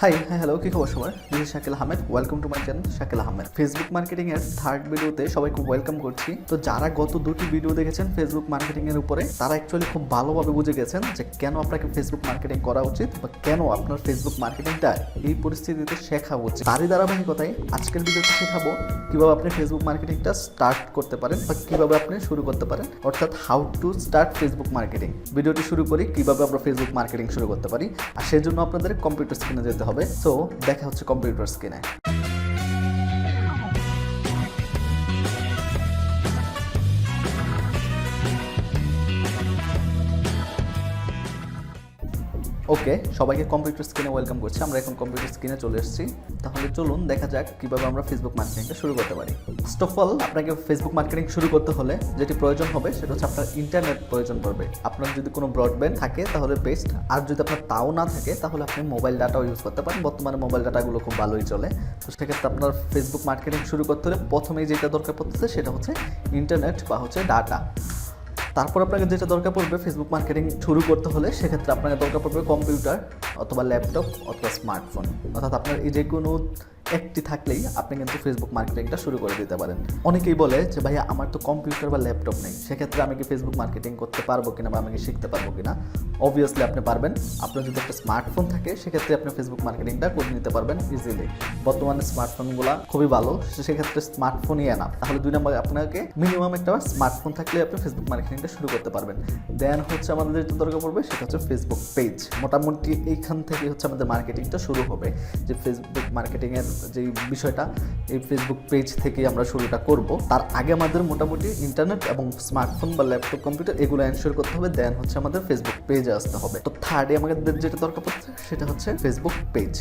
Hello, কি খবর সবার? This is Shakil Ahmed. Welcome to my channel Shakil Ahmed. Facebook marketing এর থার্ড ভিডিওতে সবাইকে ওয়েলকাম করছি। তো যারা গত দুটি ভিডিও দেখেছেন ফেসবুক মার্কেটিং এর উপরে, তারা অ্যাকচুয়ালি খুব ভালোভাবে বুঝে গেছেন যে কেন আপনাকে ফেসবুক মার্কেটিং করা উচিত বা কেন আপনার ফেসবুক মার্কেটিংটা এই পরিস্থিতিতে শেখা উচিত। তারই ধারাবাহিকতায় আজকের ভিডিওতে শেখাবো কিভাবে আপনি ফেসবুক মার্কেটিংটা স্টার্ট করতে পারেন বা কিভাবে আপনি শুরু করতে পারেন, অর্থাৎ how to start Facebook marketing. ভিডিওটি শুরু করি কিভাবে আমরা ফেসবুক মার্কেটিং শুরু করতে পারি, আর সেজন্য আপনাদের কম্পিউটার স্ক্রিনে যেতে হবে। সো দেখা হচ্ছে কম্পিউটার স্ক্রিনে। ওকে, সবাইকে কম্পিউটার স্ক্রিনে ওয়েলকাম করছি। আমরা এখন কম্পিউটার স্ক্রিনে চলে এসেছি। তাহলে চলুন দেখা যাক কিভাবে আমরা ফেসবুক মার্কেটিংটা শুরু করতে পারি। ফার্স্ট অফ অল, আপনাকে ফেসবুক মার্কেটিং শুরু করতে হলে যেটি প্রয়োজন হবে সেটা হচ্ছে আপনার ইন্টারনেট প্রয়োজন পড়বে। আপনার যদি কোনো ব্রডব্যান্ড থাকে তাহলে বেস্ট, আর যদি আপনার তাও না থাকে তাহলে আপনি মোবাইল ডাটাও ইউজ করতে পারেন। বর্তমানে মোবাইল ডাটাগুলো খুব ভালোই চলে। তো সেক্ষেত্রে আপনার ফেসবুক মার্কেটিং শুরু করতে হলে প্রথমেই যেটা দরকার পড়তেছে সেটা হচ্ছে ইন্টারনেট বা হচ্ছে ডাটা। তারপর আপনাকে যেটা দরকার পড়বে ফেসবুক মার্কেটিং শুরু করতে হলে, সেক্ষেত্রে আপনাকে দরকার পড়বে কম্পিউটার অথবা ল্যাপটপ অথবা স্মার্টফোন। অর্থাৎ আপনার এই যে কোনো একটি থাকলেই আপনি কিন্তু ফেসবুক মার্কেটিংটা শুরু করে দিতে পারেন। অনেকেই বলে যে ভাইয়া আমার তো কম্পিউটার বা ল্যাপটপ নেই, সেক্ষেত্রে আমি কি ফেসবুক মার্কেটিং করতে পারবো কিনা বা আমি কি শিখতে পারবো কিনা? অবভিয়াসলি আপনি পারবেন। আপনার যদি একটা স্মার্টফোন থাকে সেক্ষেত্রে আপনি ফেসবুক মার্কেটিংটা করে নিতে পারবেন ইজিলি। বর্তমানে স্মার্টফোনগুলো খুবই ভালো, সেক্ষেত্রে স্মার্টফোনই আনা। তাহলে 2 নম্বরে আপনাকে মিনিমাম একটা স্মার্টফোন থাকলে আপনি ফেসবুক মার্কেটিংটা শুরু করতে পারবেন। দেন হচ্ছে আমাদের যেটা দরকার পড়বে সেটা হচ্ছে ফেসবুক পেজ। মোটামুটি এইখান থেকে হচ্ছে আমাদের মার্কেটিংটা শুরু হবে। যে ফেসবুক মার্কেটিংয়ের যে বিষয়টা, এই ফেসবুক পেজ থেকে আমরা শুরুটা করব। তার আগে আমাদের মোটামুটি ইন্টারনেট এবং স্মার্টফোন বা ল্যাপটপ কম্পিউটার এগুলো এনশিওর করতে হবে। দেন হচ্ছে আমাদের ফেসবুক পেজে আসতে হবে। তো থার্ডে আমাদের যেটা দরকার পড়ছে সেটা হচ্ছে ফেসবুক পেজ।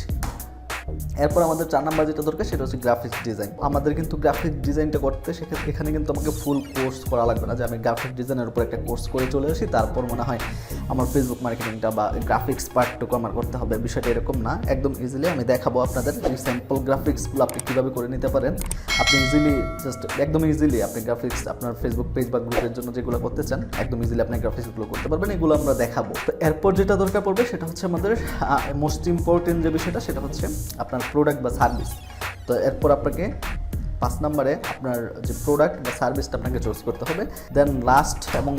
এরপর আমাদের 4 নাম্বার যেটা দরকার সেটা হচ্ছে গ্রাফিক্স ডিজাইন। আমাদের কিন্তু গ্রাফিক ডিজাইনটা করতে সেক্ষেত্রে এখানে কিন্তু আমাকে ফুল কোর্স করা লাগবে না যে আমি গ্রাফিক ডিজাইনের উপর একটা কোর্স করে চলে আসি তারপর মনে হয় আমার ফেসবুক মার্কেটিংটা বা গ্রাফিক্স পার্টটুকু আমার করতে হবে। বিষয়টা এরকম না, একদম ইজিলি আমি দেখাবো আপনাদের এই স্যাম্পল গ্রাফিক্সগুলো আপনি কীভাবে করে নিতে পারেন। আপনি ইজিলি একদম ইজিলি আপনি গ্রাফিক্স আপনার ফেসবুক পেজ বা গ্রুপের জন্য যেগুলো করতে চান একদম ইজিলি আপনি গ্রাফিক্সগুলো করতে পারবেন। এগুলো আমরা দেখাবো। তো এরপর যেটা দরকার পড়বে সেটা হচ্ছে আমাদের মোস্ট ইম্পর্টেন্ট যে বিষয়টা সেটা হচ্ছে আপনার প্রোডাক্ট বা সার্ভিস। তো এরপর আপনাকে 5 নম্বরে আপনার যে প্রোডাক্ট বা সার্ভিসটা আপনাকে চুজ করতে হবে। দেন লাস্ট এবং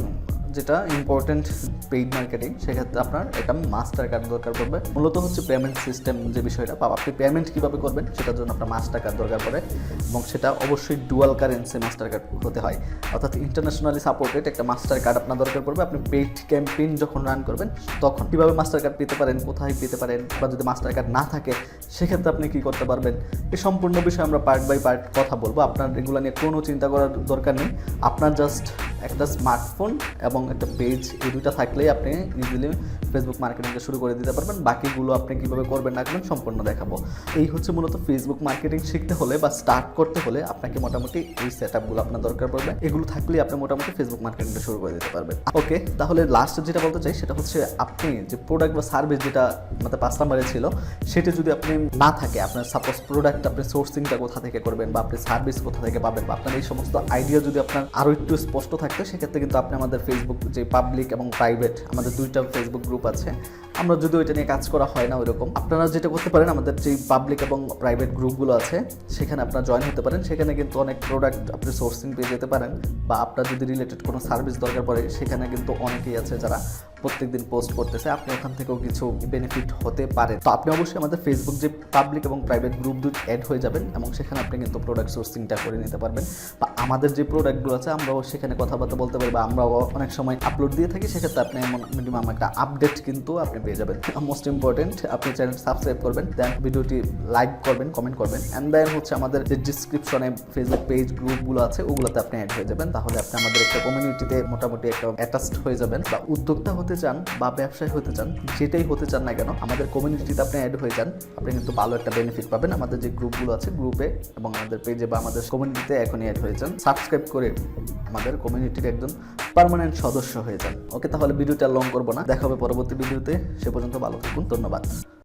যেটা ইম্পর্টেন্ট পেইড মার্কেটিং, সেক্ষেত্রে আপনার একটা মাস্টার কার্ড দরকার পড়বে। মূলত হচ্ছে পেমেন্ট সিস্টেম যে বিষয়টা, বা আপনি পেমেন্ট কীভাবে করবেন সেটার জন্য আপনার মাস্টার কার্ড দরকার পড়ে, এবং সেটা অবশ্যই ডুয়াল কারেন্সি মাস্টার কার্ড হতে হয়। অর্থাৎ ইন্টারন্যাশনালি সাপোর্টেড একটা মাস্টার কার্ড আপনার দরকার পড়বে। আপনি পেইড ক্যাম্পেইন যখন রান করবেন তখন কীভাবে মাস্টার কার্ড পেতে পারেন, কোথায় পেতে পারেন, বা যদি মাস্টার কার্ড না থাকে সেক্ষেত্রে আপনি কী করতে পারবেন, এই সম্পূর্ণ বিষয়ে আমরা পার্ট বাই পার্ট কথা বলবো। আপনার এগুলো নিয়ে কোনো চিন্তা করার দরকার নেই। আপনার জাস্ট একটা স্মার্টফোন এবং একটা পেজ, এই দুইটা থাকলেই আপনি ইজিলি ফেসবুক মার্কেটিংটা শুরু করে দিতে পারবেন। বাকিগুলো আপনি কীভাবে করবেন না করবেন সম্পূর্ণ দেখাবো। এই হচ্ছে মূলত ফেসবুক মার্কেটিং শিখতে হলে বা স্টার্ট করতে হলে আপনাকে মোটামুটি এই সেটআপগুলো আপনার দরকার পড়বে। এগুলো থাকলেই আপনি মোটামুটি ফেসবুক মার্কেটিংটা শুরু করে দিতে পারবেন। ওকে, তাহলে লাস্টে যেটা বলতে চাই সেটা হচ্ছে আপনি যে প্রোডাক্ট বা সার্ভিস যেটা আমাদের 5 নম্বরে ছিল সেটা যদি আপনি না থাকে, আপনার সাপোজ প্রোডাক্ট আপনি সোর্সিংটা কোথা থেকে করবেন বা আপনি সার্ভিস কোথা থেকে পাবেন বা আপনার এই সমস্ত আইডিয়া যদি আপনার আরও একটু স্পষ্ট থাকতো, সেক্ষেত্রে কিন্তু আপনি আমাদের ফেসবুক যে পাবলিক এবং প্রাইভেট আমাদের 2টা ফেসবুক গ্রুপ আছে, আমরা যদি ওইটা নিয়ে কাজ করা হয় না ওইরকম, আপনারা যেটা করতে পারেন আমাদের যে পাবলিক এবং প্রাইভেট গ্রুপগুলো আছে সেখানে আপনারা জয়েন হতে পারেন। সেখানে কিন্তু অনেক প্রোডাক্ট আপনি সোর্সিং পেয়ে যেতে পারেন, বা আপনার যদি রিলেটেড কোনো সার্ভিস দরকার পড়ে সেখানে কিন্তু অনেকেই আছে যারা প্রত্যেকদিন পোস্ট করতেছে, আপনি ওখান থেকেও কিছু বেনিফিট হতে পারে। তো আপনি অবশ্যই আমাদের ফেসবুক যে পাবলিক এবং প্রাইভেট গ্রুপ দুটো অ্যাড হয়ে যাবেন, এবং সেখানে আপনি কিন্তু প্রোডাক্ট সোর্সিংটা করে নিতে পারবেন, বা আমাদের যে প্রোডাক্টগুলো আছে আমরাও সেখানে কথাবার্তা বলতে পারি, বা আমরাও অনেক সময় আপলোড দিয়ে থাকি। সেক্ষেত্রে আপনি মিনিমাম একটা আপডেট কিন্তু আপনি পেয়ে যাবেন। মোস্ট ইম্পর্টেন্ট, আপনি চ্যানেল সাবস্ক্রাইব করবেন, দেন ভিডিওটি লাইক করবেন, কমেন্ট করবেন, অ্যান্ড দেন হচ্ছে আমাদের যে ডিসক্রিপশনে ফেসবুক পেজ গ্রুপগুলো আছে ওগুলোতে আপনি অ্যাড হয়ে যাবেন। তাহলে আপনি আমাদের একটা কমিউনিটিতে মোটামুটি একটা অ্যাটাচড হয়ে যাবেন। বা উদ্যোক্তা হতে চান বা ব্যবসায়ী হতে চান, যেটাই হতে চান না কেন, আমাদের কমিউনিটিতে আপনি অ্যাড হয়ে যান, আপনি কিন্তু ভালো একটা বেনিফিট পাবেন। আমাদের যে গ্রুপগুলো আছে গ্রুপে এবং আমাদের পেজে বা আমাদের কমিউনিটিতে এখনই অ্যাড হয়ে যান, সাবস্ক্রাইব করে আমাদের কমিউনিটির একজন পার্মানেন্ট সদস্য হয়ে যান। ওকে, তাহলে ভিডিওটা লং করবো না, দেখা হবে পরবর্তী ভিডিওতে। সে পর্যন্ত ভালো থাকুন, ধন্যবাদ।